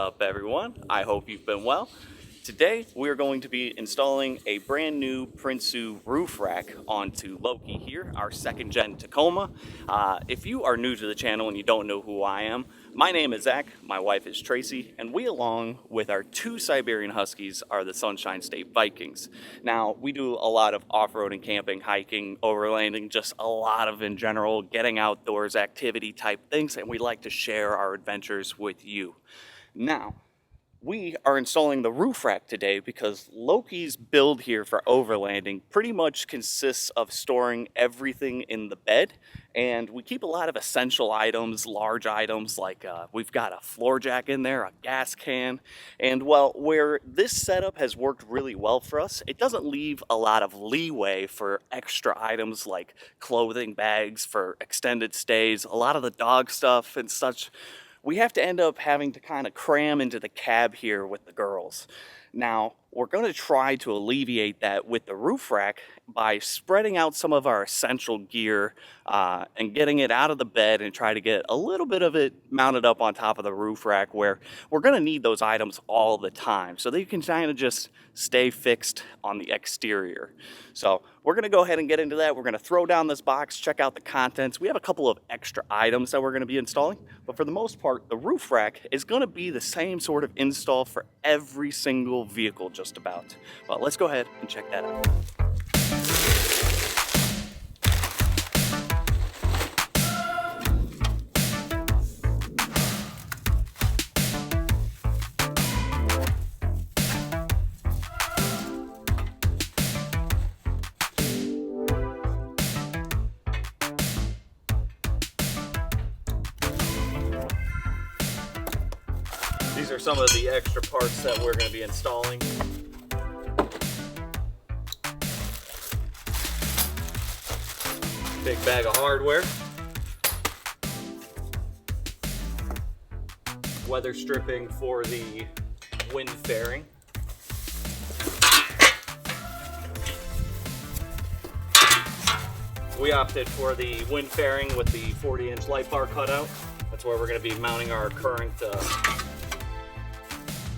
up, everyone? I hope you've been well. Today we're going to be installing a brand new Prinsu roof rack onto Loki here, our second gen Tacoma. If you are new to the channel and you don't know who I am, my name is Zach, my wife is Tracy, and we, along with our two Siberian Huskies, are the Sunshine State Vikings. Now, we do a lot of off-roading, camping, hiking, overlanding, just a lot of, in general, getting outdoors activity type things, and we like to share our adventures with you. Now, we are installing the roof rack today because Loki's build here for overlanding pretty much consists of storing everything in the bed, and we keep a lot of essential items, large items like we've got a floor jack in there, a gas can, and well, where this setup has worked really well for us, it doesn't leave a lot of leeway for extra items like clothing bags for extended stays, a lot of the dog stuff and such. We have to end up having to kind of cram into the cab here with the girls. Now, we're going to try to alleviate that with the roof rack by spreading out some of our essential gear and getting it out of the bed and try to get a little bit of it mounted up on top of the roof rack where we're going to need those items all the time so they can kind of just stay fixed on the exterior. So we're going to go ahead and get into that. We're going to throw down this box, check out the contents. We have a couple of extra items that we're going to be installing, but for the most part, the roof rack is going to be the same sort of install for every single vehicle just about. Well, let's go ahead and check that out. These are some of the extra parts that we're going to be installing. Big bag of hardware. Weather stripping for the wind fairing. We opted for the wind fairing with the 40-inch light bar cutout. That's where we're going to be mounting our current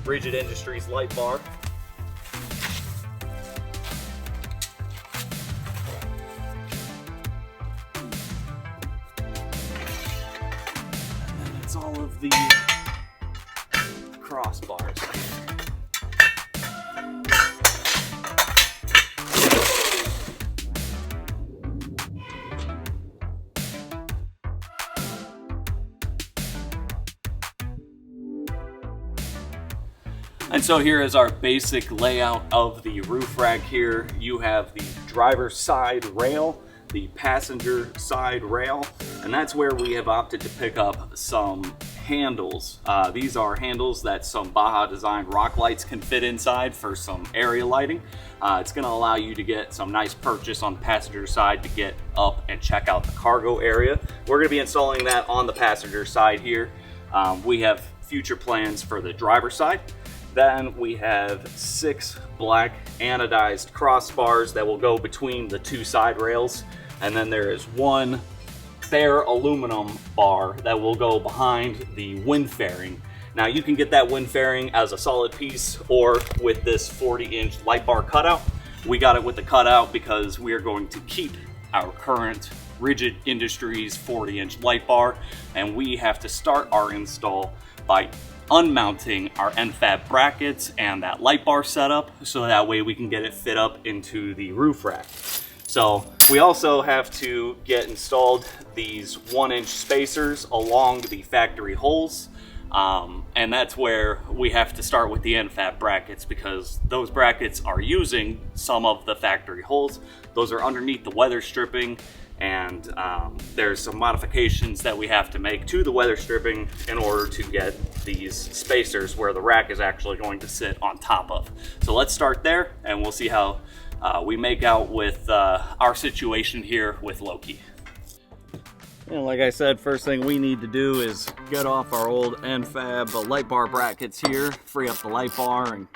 Rigid Industries light bar. And then it's all of the crossbars. And so here is our basic layout of the roof rack here. You have the driver's side rail, the passenger side rail, and that's where we have opted to pick up some handles. These are handles that some Baja Design rock lights can fit inside for some area lighting. It's going to allow you to get some nice purchase on the passenger side to get up and check out the cargo area. We're going to be installing that on the passenger side here. We have future plans for the driver's side. Then we have 6 black anodized crossbars that will go between the 2 side rails. And then there is 1 bare aluminum bar that will go behind the wind fairing. Now you can get that wind fairing as a solid piece or with this 40-inch light bar cutout. We got it with the cutout because we are going to keep our current Rigid Industries 40-inch light bar, and we have to start our install by unmounting our end fab brackets and that light bar setup so that way we can get it fit up into the roof rack. So we also have to get installed these 1-inch spacers along the factory holes, and that's where we have to start with the end fab brackets because those brackets are using some of the factory holes. Those are underneath the weather stripping, and there's some modifications that we have to make to the weather stripping in order to get these spacers where the rack is actually going to sit on top of. So let's start there and we'll see how we make out with our situation here with Loki. And like I said, first thing we need to do is get off our old end fab light bar brackets here, free up the light bar, and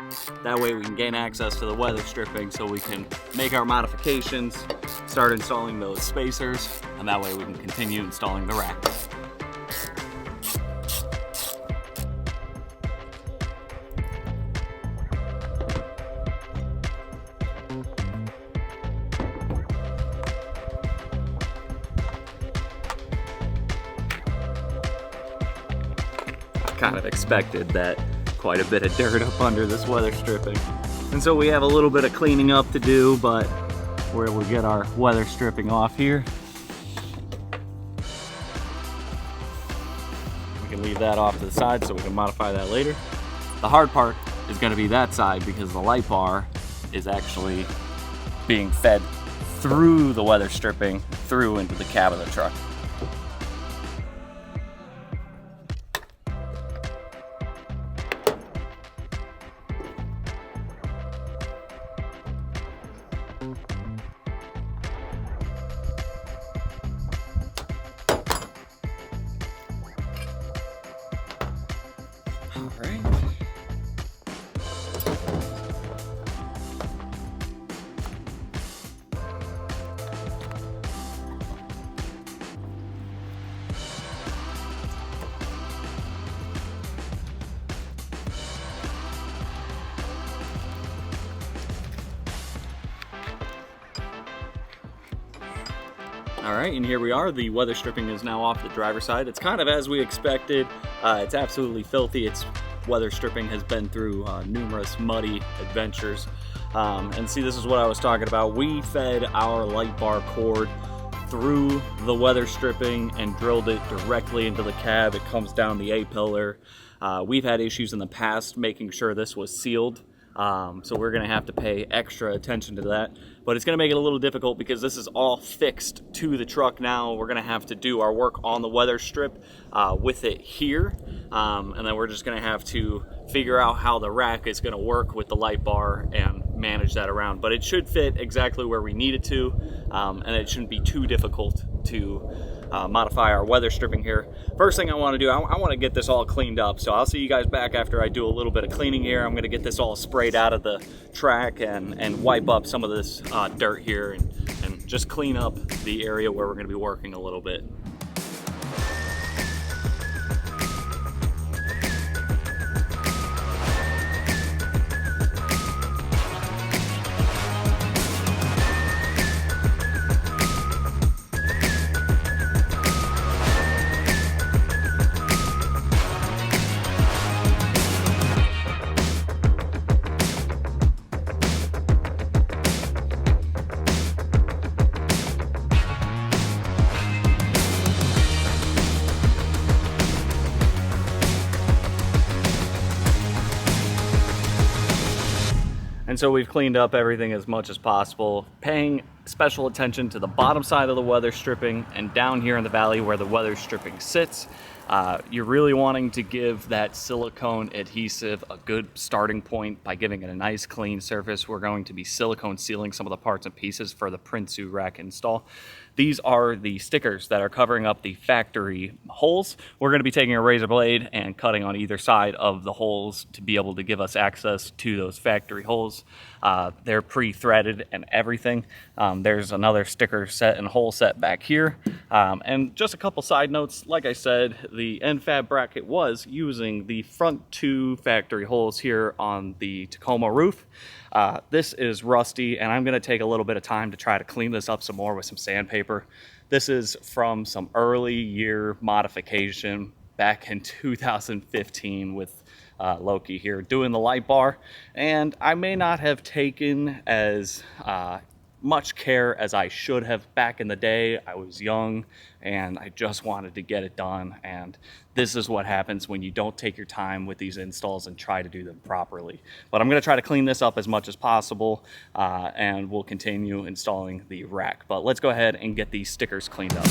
that way we can gain access to the weather stripping so we can make our modifications, start installing those spacers, and that way we can continue installing the rack. kind of expected that quite a bit of dirt up under this weather stripping. And so we have a little bit of cleaning up to do, but we're able to get our weather stripping off here. We can leave that off to the side so we can modify that later. The hard part is going to be that side because the light bar is actually being fed through the weather stripping through into the cab of the truck. All right. All right, and here we are. The weather stripping is now off the driver's side. It's kind of as we expected. It's absolutely filthy. Its weather stripping has been through numerous muddy adventures. And see, this is what I was talking about. We fed our light bar cord through the weather stripping and drilled it directly into the cab. It comes down the A-pillar. We've had issues in the past making sure this was sealed. So we're gonna have to pay extra attention to that, but it's gonna make it a little difficult because this is all fixed to the truck now. We're gonna have to do our work on the weather strip with it here, and then we're just gonna have to figure out how the rack is gonna work with the light bar and manage that around. But it should fit exactly where we need it to, and it shouldn't be too difficult to modify our weather stripping here. First thing I want to do, I want to get this all cleaned up. So I'll see you guys back after I do a little bit of cleaning here. I'm going to get this all sprayed out of the track and wipe up some of this dirt here and just clean up the area where we're going to be working a little bit. And so we've cleaned up everything as much as possible, paying special attention to the bottom side of the weather stripping and down here in the valley where the weather stripping sits. You're really wanting to give that silicone adhesive a good starting point by giving it a nice clean surface. We're going to be silicone sealing some of the parts and pieces for the Prinsu rack install. These are the stickers that are covering up the factory holes. We're going to be taking a razor blade and cutting on either side of the holes to be able to give us access to those factory holes. They're pre-threaded and everything. There's another sticker set and hole set back here. And just a couple side notes, like I said, the end fab bracket was using the front two factory holes here on the Tacoma roof. This is rusty, and I'm going to take a little bit of time to try to clean this up some more with some sandpaper. This is from some early year modification back in 2015 with Loki here doing the light bar, and I may not have taken as much care as I should have back in the day. I was young and I just wanted to get it done, and this is what happens when you don't take your time with these installs and try to do them properly. But I'm going to try to clean this up as much as possible, and we'll continue installing the rack. But let's go ahead and get these stickers cleaned up.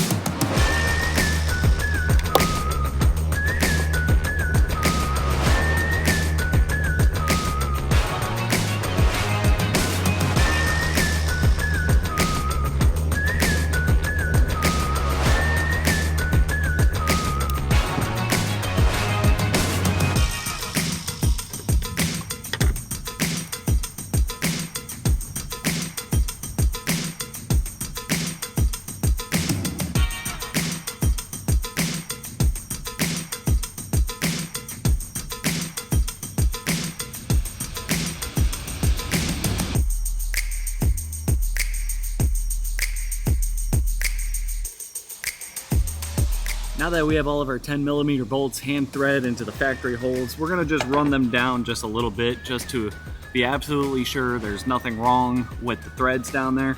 Now that we have all of our 10mm bolts hand thread into the factory holes, we're gonna just run them down just a little bit just to be absolutely sure there's nothing wrong with the threads down there.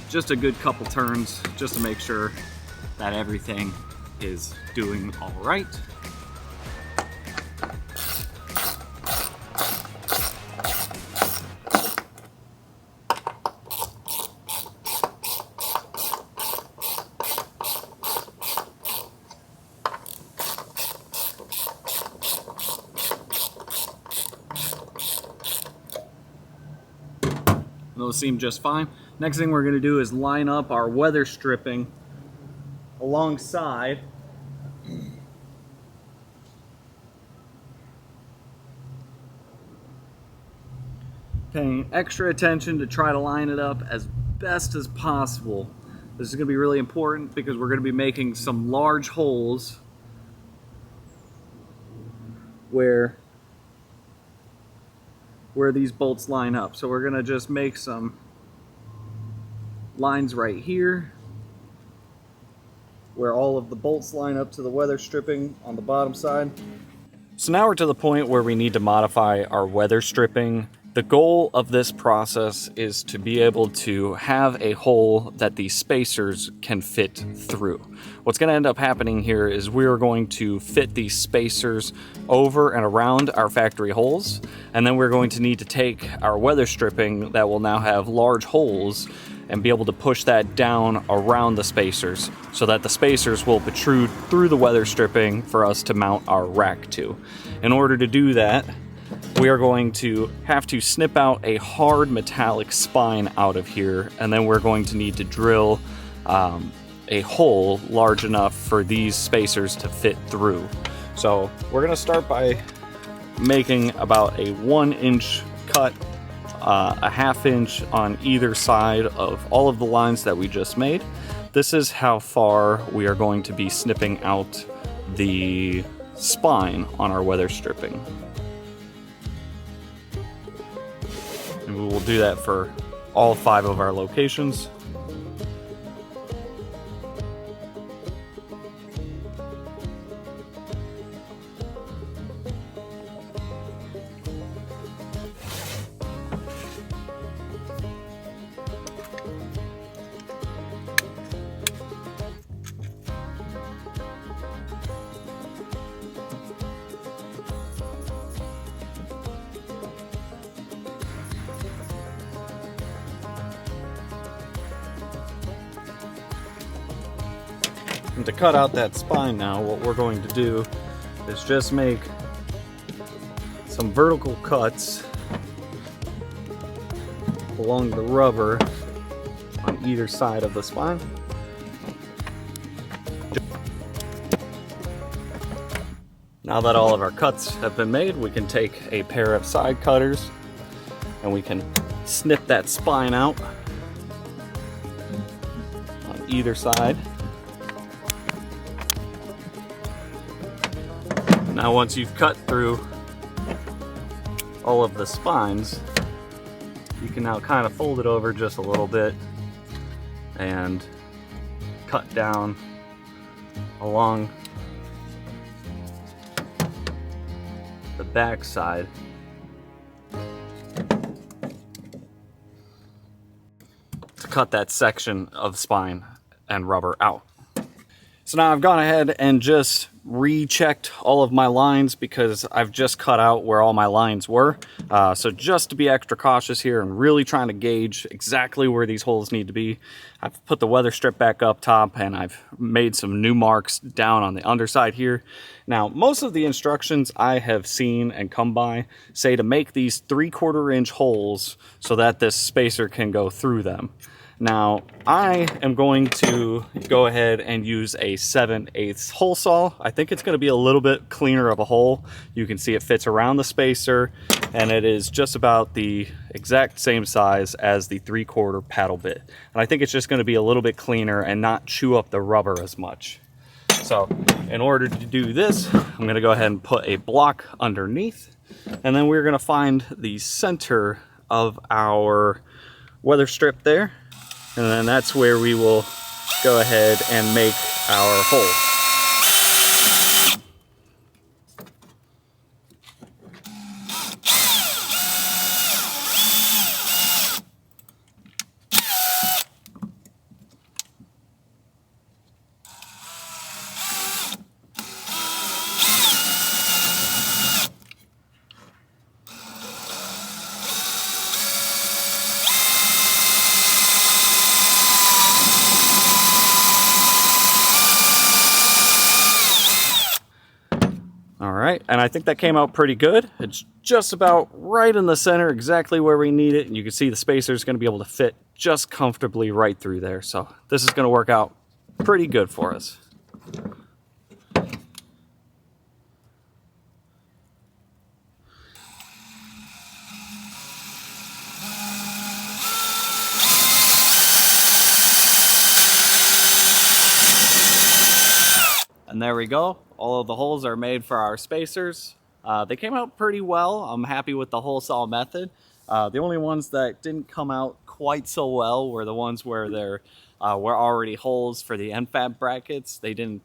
Just a good couple turns just to make sure that everything is doing all right. Those seem just fine. Next thing we're going to do is line up our weather stripping alongside. Paying extra attention to try to line it up as best as possible. This is going to be really important because we're going to be making some large holes where these bolts line up. So we're going to just make some lines right here where all of the bolts line up to the weather stripping on the bottom side. So now we're to the point where we need to modify our weather stripping. The goal of this process is to be able to have a hole that the spacers can fit through. What's going to end up happening here is we're going to fit these spacers over and around our factory holes, and then we're going to need to take our weather stripping that will now have large holes and be able to push that down around the spacers so that the spacers will protrude through the weather stripping for us to mount our rack to. In order to do that, we are going to have to snip out a hard metallic spine out of here, and then we're going to need to drill a hole large enough for these spacers to fit through. So we're going to start by making about a 1-inch cut, a 1/2 inch on either side of all of the lines that we just made. This is how far we are going to be snipping out the spine on our weather stripping. And we will do that for all 5 of our locations. And to cut out that spine now, what we're going to do is just make some vertical cuts along the rubber on either side of the spine. Now that all of our cuts have been made, we can take a pair of side cutters and we can snip that spine out on either side. Now once you've cut through all of the spines, you can now kind of fold it over just a little bit and cut down along the back side to cut that section of spine and rubber out. So now I've gone ahead and just rechecked all of my lines because I've just cut out where all my lines were. So just to be extra cautious here and really trying to gauge exactly where these holes need to be, I've put the weather strip back up top and I've made some new marks down on the underside here. Now, most of the instructions I have seen and come by say to make these 3/4 inch holes so that this spacer can go through them. Now, I am going to go ahead and use a 7/8 hole saw. I think it's going to be a little bit cleaner of a hole. You can see it fits around the spacer, and it is just about the exact same size as the 3/4 paddle bit. And I think it's just going to be a little bit cleaner and not chew up the rubber as much. So, in order to do this, I'm going to go ahead and put a block underneath, and then we're going to find the center of our weather strip there. And then that's where we will go ahead and make our hole. right, and I think that came out pretty good. It's just about right in the center, exactly where we need it, and you can see the spacer is going to be able to fit just comfortably right through there. So this is going to work out pretty good for us. And there we go. All of the holes are made for our spacers. They came out pretty well. I'm happy with the hole saw method. The only ones that didn't come out quite so well were the ones where there were already holes for the end fab brackets. They didn't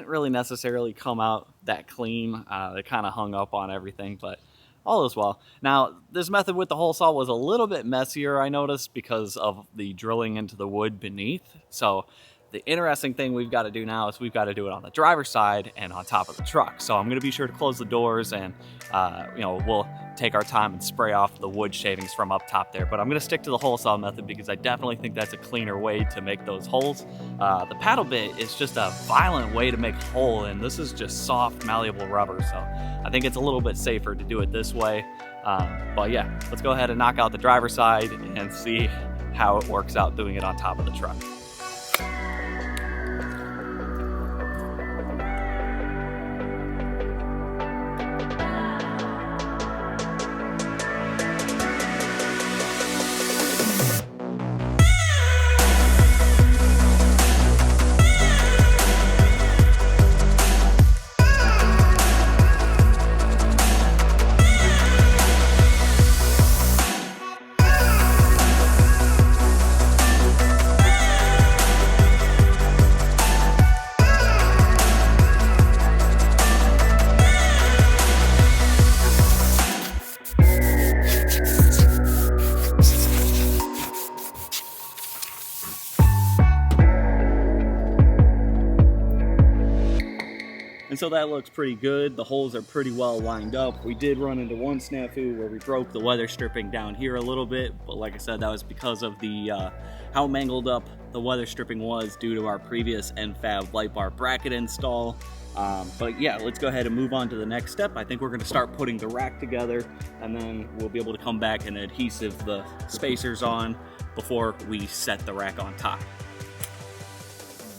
really necessarily come out that clean. They kind of hung up on everything, but all is well. Now, this method with the hole saw was a little bit messier, I noticed, because of the drilling into the wood beneath. So the interesting thing we've got to do now is we've got to do it on the driver's side and on top of the truck. So I'm going to be sure to close the doors and, we'll take our time and spray off the wood shavings from up top there. But I'm going to stick to the hole saw method because I definitely think that's a cleaner way to make those holes. The paddle bit is just a violent way to make a hole, and this is just soft, malleable rubber. So I think it's a little bit safer to do it this way. But yeah, let's go ahead and knock out the driver's side and see how it works out doing it on top of the truck. And so that looks pretty good. The holes are pretty well lined up. We did run into one snafu where we broke the weather stripping down here a little bit, but like I said, that was because of the how mangled up the weather stripping was due to our previous end fab light bar bracket install. But yeah, let's go ahead and move on to the next step. I think we're going to start putting the rack together, and then we'll be able to come back and adhesive the spacers on before we set the rack on top.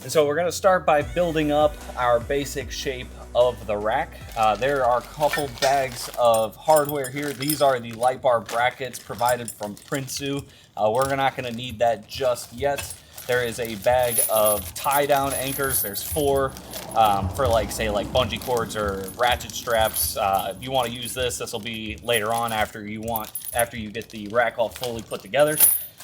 And so we're going to start by building up our basic shape of the rack. There are a couple bags of hardware here. These are the light bar brackets provided from Prinsu. We're not going to need that just yet. There is a bag of tie-down anchors. There's 4 for like bungee cords or ratchet straps. If you want to use this will be later on after you get the rack all fully put together.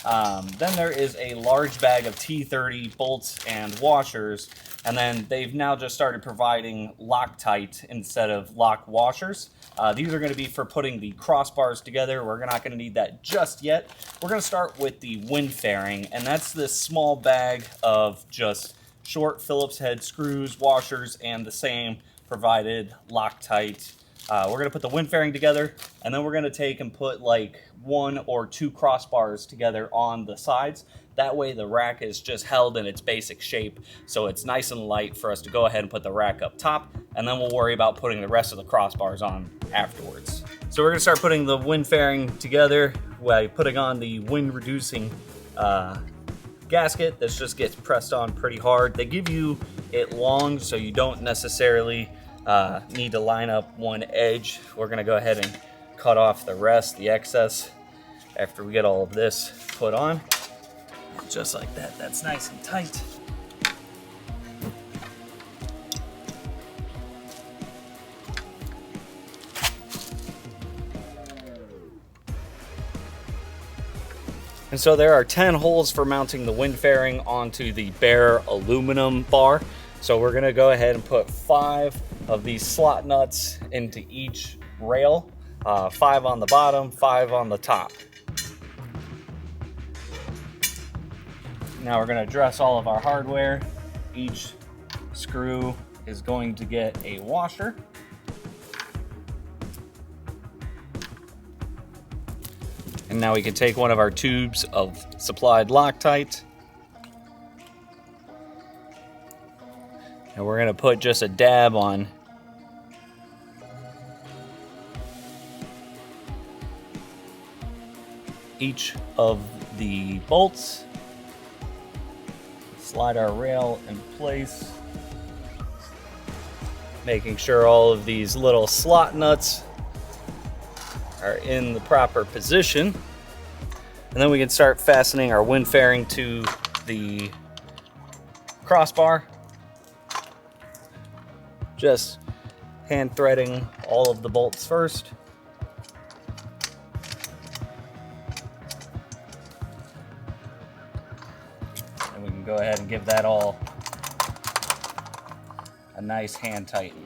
Then there is a large bag of T30 bolts and washers, and then they've now just started providing Loctite instead of lock washers. These are going to be for putting the crossbars together. We're not going to need that just yet. We're going to start with the wind fairing, and that's this small bag of just short Phillips head screws, washers, and the same provided Loctite. We're going to put the wind fairing together, and then we're going to take and put like 1 or 2 crossbars together on the sides. That way the rack is just held in its basic shape, so it's nice and light for us to go ahead and put the rack up top, and then we'll worry about putting the rest of the crossbars on afterwards. So we're going to start putting the wind fairing together by putting on the wind reducing gasket. This just gets pressed on pretty hard. They give you it long, so you don't necessarily need to line up one edge. We're going to go ahead and cut off the rest, the excess, after we get all of this put on. Just like that. That's nice and tight. And so there are 10 holes for mounting the wind fairing onto the bare aluminum bar. So we're going to go ahead and put 5 of these slot nuts into each rail, 5 on the bottom, 5 on the top. Now we're going to dress all of our hardware. Each screw is going to get a washer. And now we can take one of our tubes of supplied Loctite, and we're going to put just a dab on each of the bolts. Slide our rail in place, making sure all of these little slot nuts are in the proper position. And then we can start fastening our wind fairing to the crossbar. Just hand threading all of the bolts first. And we can go ahead and give that all a nice hand tighten.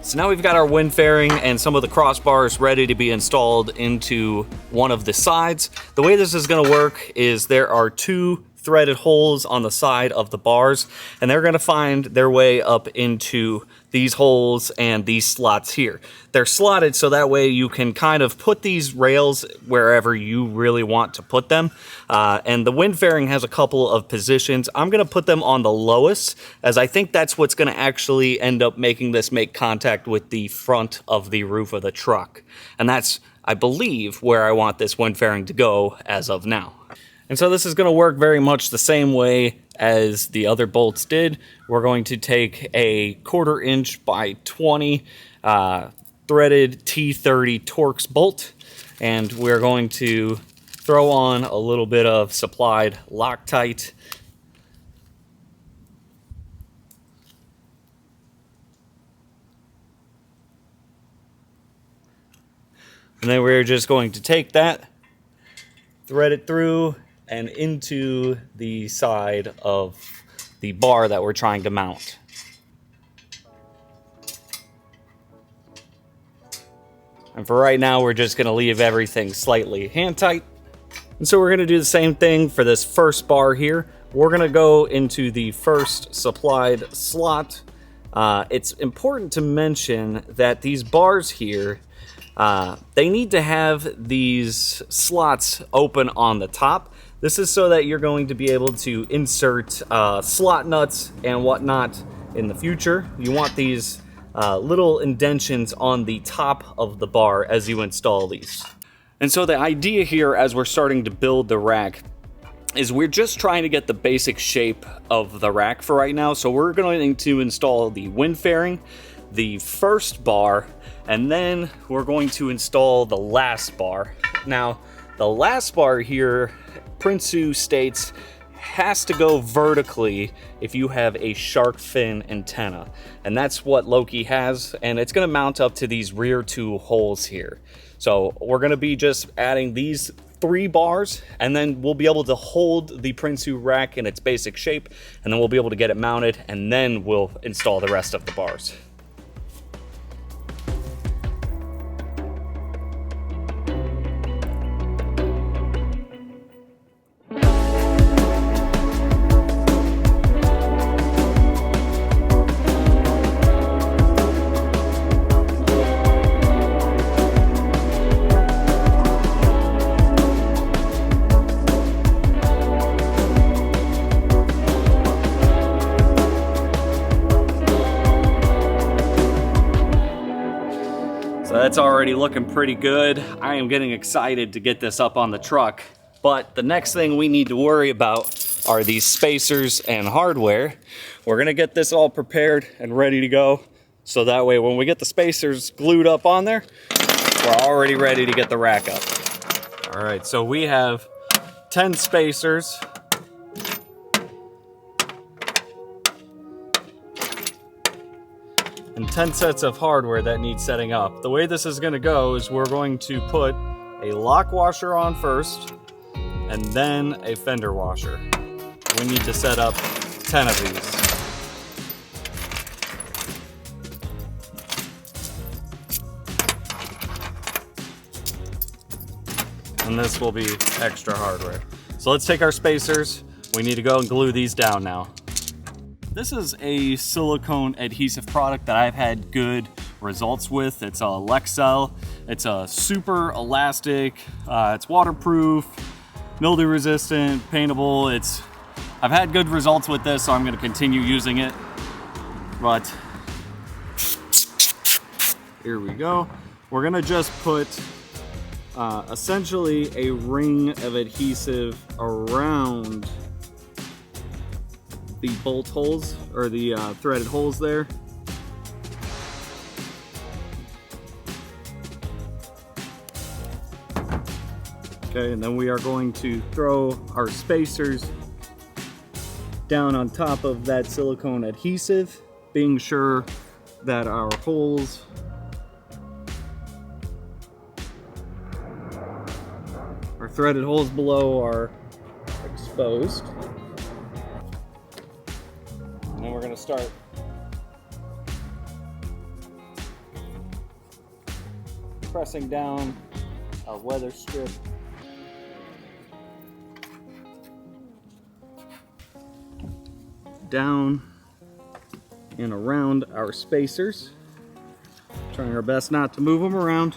So now we've got our wind fairing and some of the crossbars ready to be installed into one of the sides. The way this is going to work is there are two threaded holes on the side of the bars, and they're going to find their way up into these holes and these slots here. They're slotted so that way you can kind of put these rails wherever you really want to put them. And the wind fairing has a couple of positions. I'm going to put them on the lowest, as I think that's what's going to actually end up making this make contact with the front of the roof of the truck. And that's, I believe, where I want this wind fairing to go as of now. And so this is going to work very much the same way as the other bolts did. We're going to take a 1/4 inch by 20 threaded T30 Torx bolt, and we're going to throw on a little bit of supplied Loctite. And then we're just going to take that, thread it through and into the side of the bar that we're trying to mount. And for right now, we're just going to leave everything slightly hand tight. And so we're going to do the same thing for this first bar here. We're going to go into the first supplied slot. It's important to mention that these bars here, they need to have these slots open on the top. This is so that you're going to be able to insert slot nuts and whatnot in the future. You want these little indentions on the top of the bar as you install these. And so the idea here as we're starting to build the rack is we're just trying to get the basic shape of the rack for right now. So we're going to install the wind fairing, the first bar, and then we're going to install the last bar. Now, the last bar here, Prinsu states, has to go vertically if you have a shark fin antenna. And that's what Loki has, and it's going to mount up to these rear two holes here. So we're going to be just adding these 3 bars, and then we'll be able to hold the Prinsu rack in its basic shape, and then we'll be able to get it mounted, and then we'll install the rest of the bars. So that's already looking pretty good. I am getting excited to get this up on the truck. But the next thing we need to worry about are these spacers and hardware. We're gonna get this all prepared and ready to go. So that way when we get the spacers glued up on there, we're already ready to get the rack up. All right, so we have 10 spacers. And 10 sets of hardware that needs setting up. The way this is going to go is we're going to put a lock washer on first, and then a fender washer. We need to set up 10 of these. And this will be extra hardware. So let's take our spacers. We need to go and glue these down now. This is a silicone adhesive product that I've had good results with. It's a Lexel. It's a super elastic, it's waterproof, mildew resistant, paintable. I've had good results with this, so I'm going to continue using it. But here we go. We're going to just put essentially a ring of adhesive around the bolt holes, or the threaded holes there. Okay, and then we are going to throw our spacers down on top of that silicone adhesive, being sure that our holes our threaded holes below are exposed. And then we're going to start pressing down our weather strip down and around our spacers, trying our best not to move them around.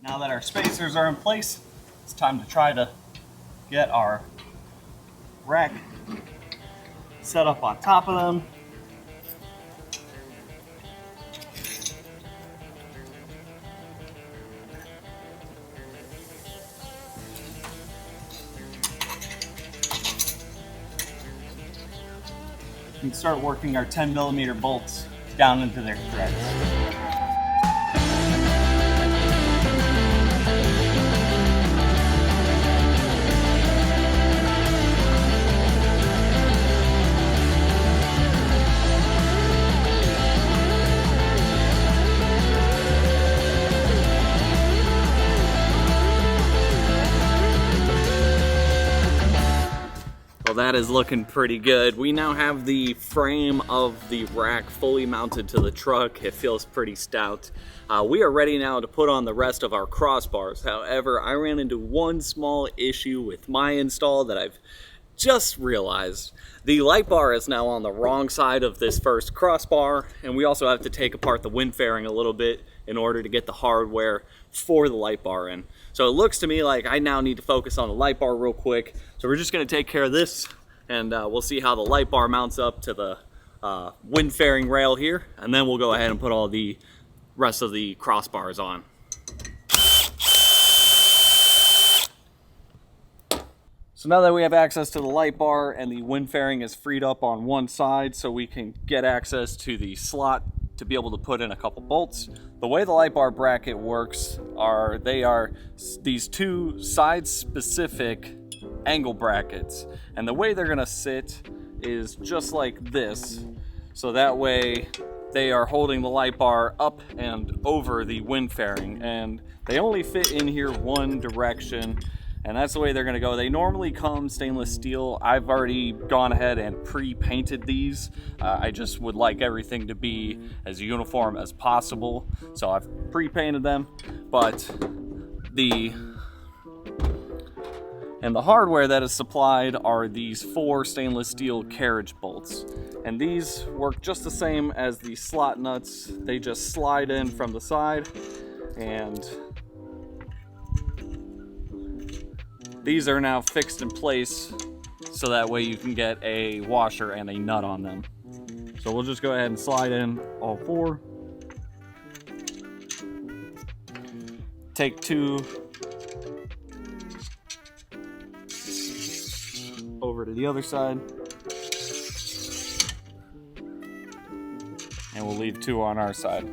Now that our spacers are in place, it's time to try to get our rack set up on top of them. And start working our 10mm bolts down into their threads. That is looking pretty good. We now have the frame of the rack fully mounted to the truck. It feels pretty stout. We are ready now to put on the rest of our crossbars. However, I ran into one small issue with my install that I've just realized. The light bar is now on the wrong side of this first crossbar, and we also have to take apart the wind fairing a little bit in order to get the hardware for the light bar in. So it looks to me like I now need to focus on the light bar real quick. So we're just going to take care of this, and we'll see how the light bar mounts up to the wind fairing rail here, and then we'll go ahead and put all the rest of the crossbars on. So now that we have access to the light bar and the wind fairing is freed up on one side so we can get access to the slot to be able to put in a couple bolts. The way the light bar bracket works are these two side specific angle brackets, and the way they're gonna sit is just like this, so that way they are holding the light bar up and over the wind fairing, and they only fit in here one direction, and that's the way they're gonna go. They normally come stainless steel. I've already gone ahead and pre-painted these. I just would like everything to be as uniform as possible, so I've pre-painted them. But the hardware that is supplied are these 4 stainless steel carriage bolts, and these work just the same as the slot nuts. They just slide in from the side, and these are now fixed in place so that way you can get a washer and a nut on them. So we'll just go ahead and slide in all 4. Take 2 over to the other side, and we'll leave 2 on our side.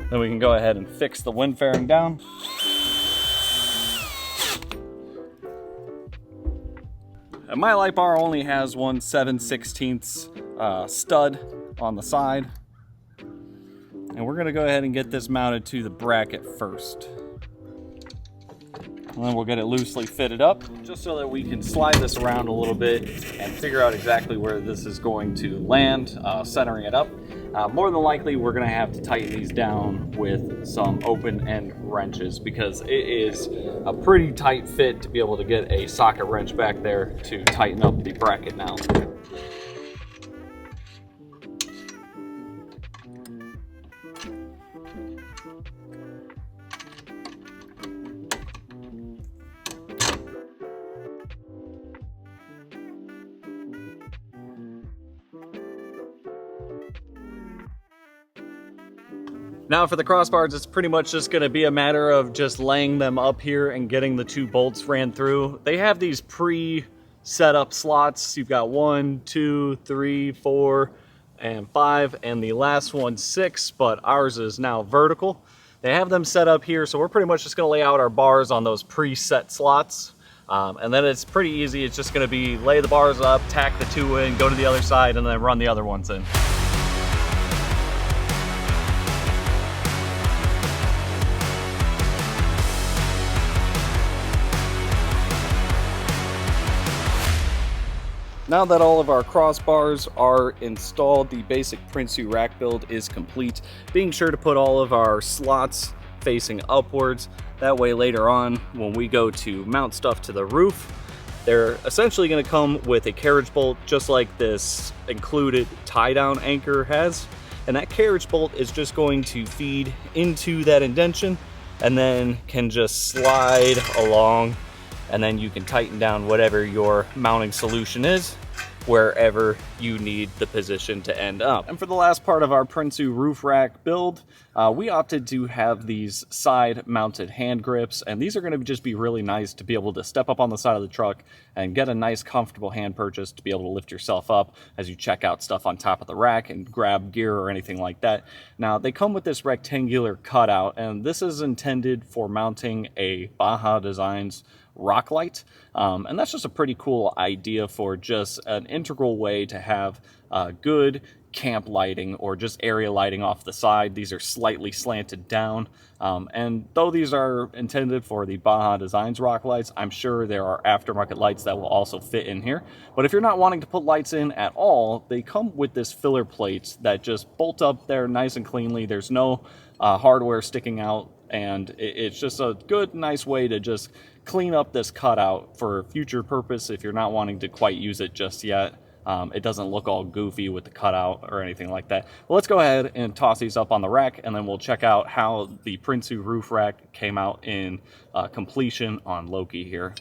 Then we can go ahead and fix the wind fairing down. And my light bar only has one 7/16 stud on the side, and we're gonna go ahead and get this mounted to the bracket first. and then we'll get it loosely fitted up just so that we can slide this around a little bit and figure out exactly where this is going to land, centering it up. More than likely, we're going to have to tighten these down with some open end wrenches because it is a pretty tight fit to be able to get a socket wrench back there to tighten up the bracket now. Now for the crossbars, it's pretty much just going to be a matter of just laying them up here and getting the 2 bolts ran through. They have these pre-set up slots. You've got 1, 2, 3, 4, and 5, and the last one's 6, but ours is now vertical. They have them set up here, so we're pretty much just going to lay out our bars on those pre-set slots. And then it's pretty easy. It's just going to be lay the bars up, tack the 2 in, go to the other side, and then run the other ones in. Now that all of our crossbars are installed, the basic Prinsu rack build is complete. Being sure to put all of our slots facing upwards. That way later on, when we go to mount stuff to the roof, they're essentially going to come with a carriage bolt just like this included tie-down anchor has. And that carriage bolt is just going to feed into that indentation and then can just slide along, and then you can tighten down whatever your mounting solution is wherever you need the position to end up. And for the last part of our Prinsu roof rack build, we opted to have these side mounted hand grips, and these are going to just be really nice to be able to step up on the side of the truck and get a nice comfortable hand purchase to be able to lift yourself up as you check out stuff on top of the rack and grab gear or anything like that. Now they come with this rectangular cutout, and this is intended for mounting a Baja Designs rock light, and that's just a pretty cool idea for just an integral way to have good camp lighting or just area lighting off the side. These are slightly slanted down, and though these are intended for the Baja Designs rock lights, I'm sure there are aftermarket lights that will also fit in here. But if you're not wanting to put lights in at all, they come with this filler plates that just bolt up there nice and cleanly. There's no hardware sticking out, and it's just a good, nice way to just clean up this cutout for future purpose if you're not wanting to quite use it just yet. It doesn't look all goofy with the cutout or anything like that. Well, let's go ahead and toss these up on the rack, and then we'll check out how the Prinsu roof rack came out in completion on Loki here.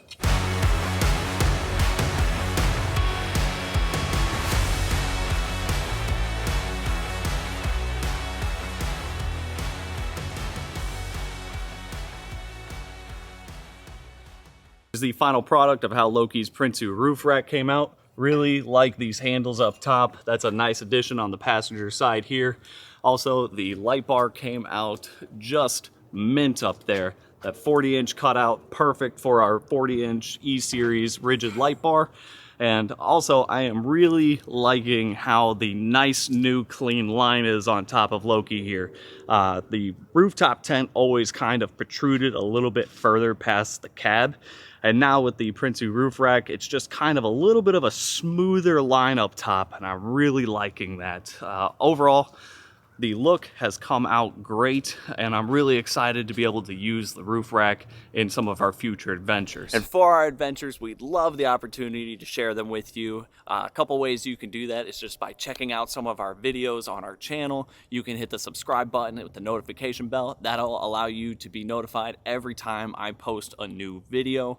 Is the final product of how Loki's Prinsu roof rack came out. Really like these handles up top. That's a nice addition on the passenger side here. Also, the light bar came out just mint up there. That 40-inch cutout, perfect for our 40-inch E-Series rigid light bar. And also, I am really liking how the nice new clean line is on top of Loki here. The rooftop tent always kind of protruded a little bit further past the cab. And now with the Prinsu roof rack, it's just kind of a little bit of a smoother line up top, and I'm really liking that. Overall, the look has come out great, and I'm really excited to be able to use the roof rack in some of our future adventures. And for our adventures, we'd love the opportunity to share them with you. A couple ways you can do that is just by checking out some of our videos on our channel. You can hit the subscribe button with the notification bell. That'll allow you to be notified every time I post a new video.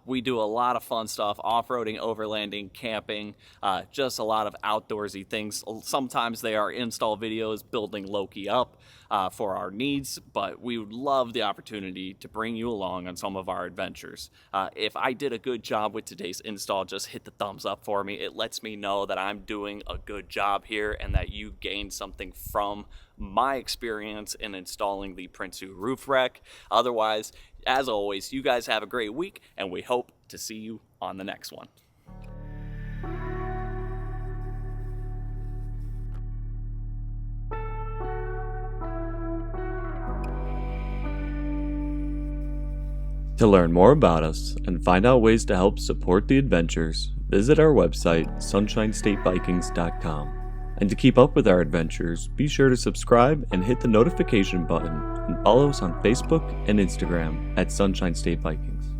We do a lot of fun stuff: off-roading, overlanding, camping, just a lot of outdoorsy things. Sometimes they are install videos building Loki up for our needs, but we would love the opportunity to bring you along on some of our adventures. If I did a good job with today's install, just hit the thumbs up for me. It lets me know that I'm doing a good job here and that you gained something from my experience in installing the Prinsu roof rack. Otherwise, as always, you guys have a great week, and we hope to see you on the next one. To learn more about us and find out ways to help support the adventures, visit our website, sunshinestatevikings.com. And to keep up with our adventures, be sure to subscribe and hit the notification button and follow us on Facebook and Instagram at Sunshine State Vikings.